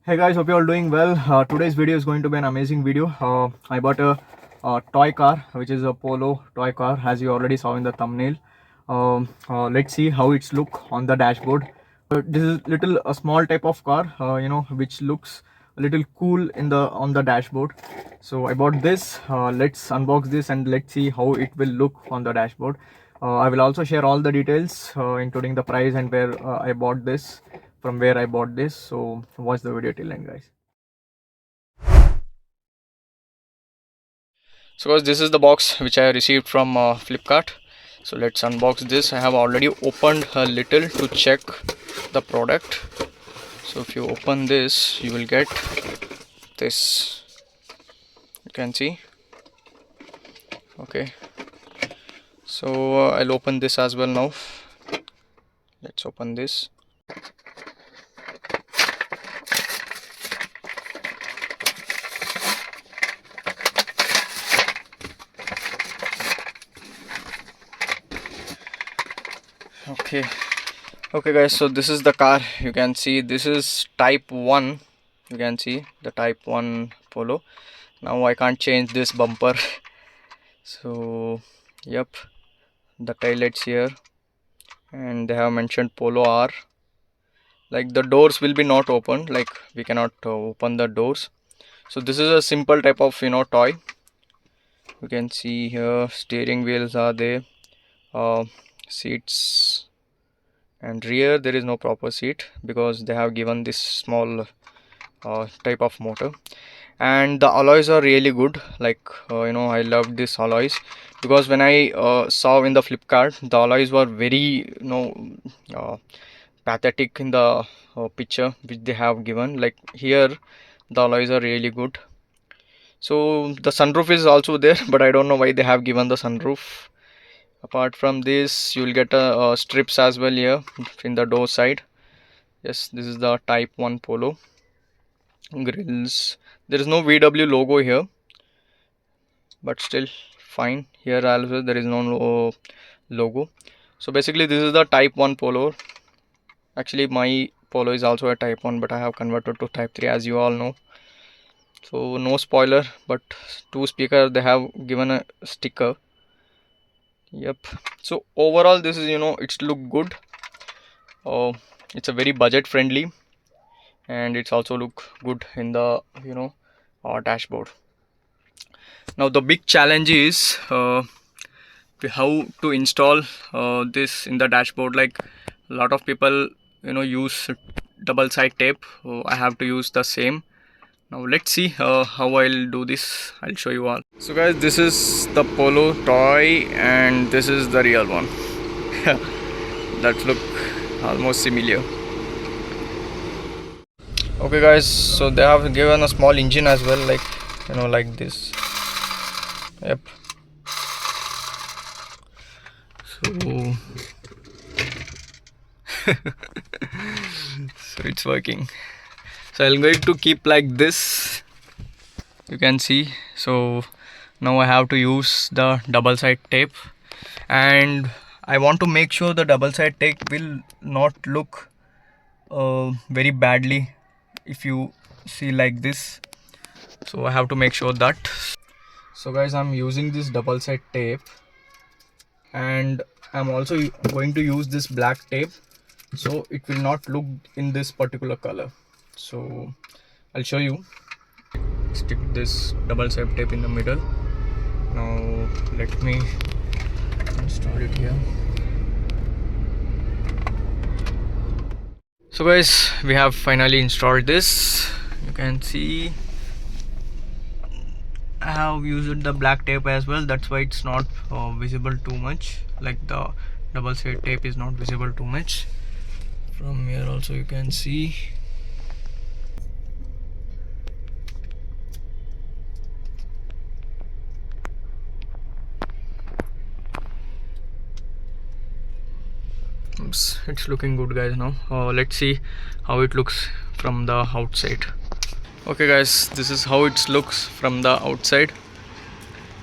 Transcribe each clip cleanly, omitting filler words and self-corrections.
Hey guys, hope you all doing well. Today's video is going to be an amazing video. I bought a toy car, which is a Polo toy car, as you already saw in the thumbnail. Let's see how it's look on the dashboard. This is a small type of car, which looks a little cool in the on the dashboard. So I bought this. Let's unbox this and let's see how it will look on the dashboard. I will also share all the details, including the price and where I bought this, from where I bought this. So watch the video till end, guys. So guys, this is the box which I received from Flipkart. So let's unbox this. I have already opened a little to check the product. So if you open this, you will get this. You can see. Okay. So I'll open this as well now. Let's open this. Okay guys, so this is the car. You can see this is type 1. You can see the type 1 Polo. Now I can't change this bumper. So yep, the taillights here, and they have mentioned Polo R. Like the doors will be not opened, like we cannot open the doors. So this is a simple type of toy. You can see here steering wheels are there, seats, and rear there is no proper seat because they have given this small type of motor. And the alloys are really good. Like I loved this alloys because when I saw in the Flipkart, the alloys were very uh, pathetic in the picture which they have given. Like here the alloys are really good. So the sunroof is also there, but I don't know why they have given the sunroof. Apart from this, you will get a strips as well here in the door side. Yes, this is the type 1 Polo. Grills, there is no VW logo here, but still fine. Here also there is no logo. So basically this is the type 1 Polo. Actually my Polo is also a type 1, but I have converted to type 3, as you all know. So no spoiler, but two speaker they have given a sticker. Yep. So overall this is it's look good. It's a very budget friendly, and it's also look good in the dashboard. Now the big challenge is how to install this in the dashboard. Like a lot of people use double side tape. I have to use the same. Now let's see how I'll do this. I'll show you all. So guys, this is the Polo toy and this is the real one. That look almost similar. Okay guys, so they have given a small engine as well, like like this. Yep. So so it's working. So I'm going to keep like this. You can see. So now I have to use the double side tape, and I want to make sure the double side tape will not look very badly if you see like this. So I have to make sure that. So guys, I'm using this double side tape, and I'm also going to use this black tape, so it will not look in this particular color. So I'll show you. Stick this double side tape in the middle. Now let me install it here. So guys, we have finally installed this. You can see I have used the black tape as well. That's why it's not visible too much. Like the double side tape is not visible too much. From here also you can see. Oops, it's looking good guys. Now let's see how it looks from the outside. Okay guys, this is how it looks from the outside.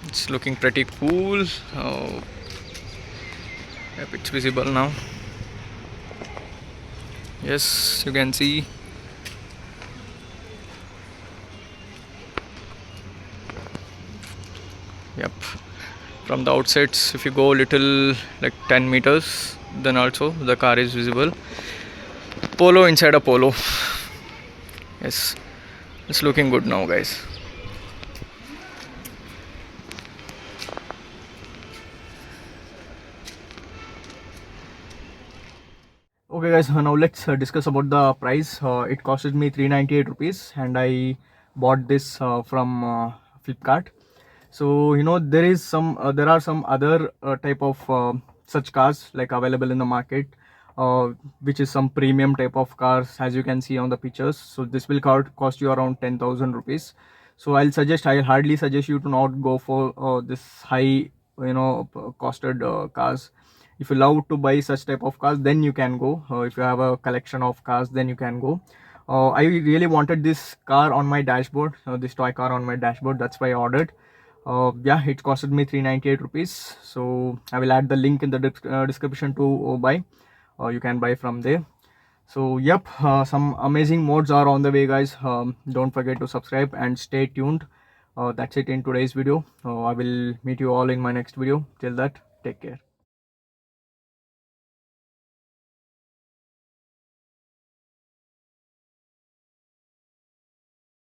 It's looking pretty cool. Yep, it's visible now. Yes, you can see Yep. From the outside, if you go little like 10 meters, then also the car is visible. Polo inside a Polo. Yes, it's looking good now, guys. Okay guys, now let's discuss about the price. It costed me 398 rupees and I bought this from Flipkart. So there are some other type of such cars like available in the market, uh, which is some premium type of cars, as you can see on the pictures. So this will cost you around 10,000 rupees. So I'll hardly suggest you to not go for this high, costed cars. If you love to buy such type of cars, then you can go. If you have a collection of cars, then you can go. I really wanted this car on my dashboard, this toy car on my dashboard. That's why I ordered. Yeah, it costed me 398 rupees. So I will add the link in the description to buy. You can buy from there. So yep, some amazing modes are on the way, guys. Don't forget to subscribe and stay tuned. That's it in today's video. I will meet you all in my next video. Till that, take care.